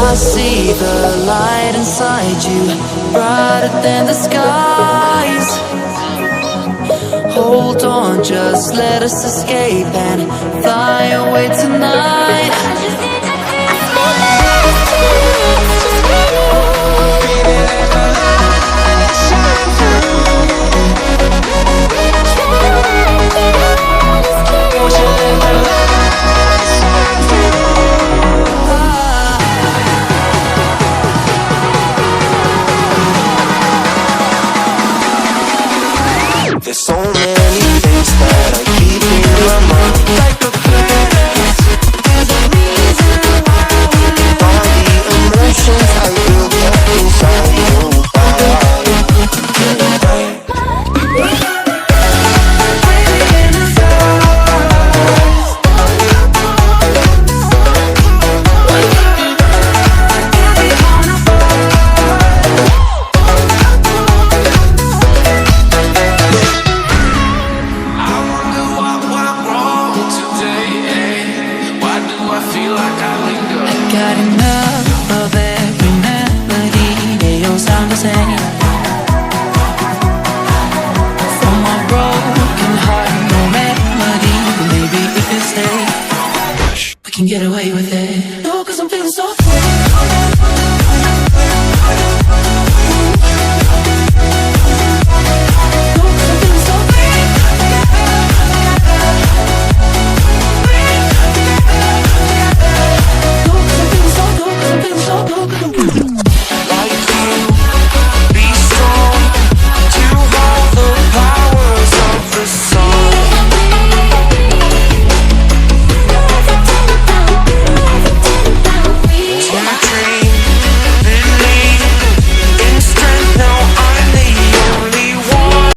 I see the light inside you, brighter than the skies. Hold on, just let us escape and fly away tonight. There's so many things that I keep in my mind, like a planet. There's a reason why we live. All the emotions I built up inside you. Got enough of every melody, they all sound the same. From my broken heart, no remedy, but maybe if you stay, we can get away with it. No, 'cause I'm feeling so free.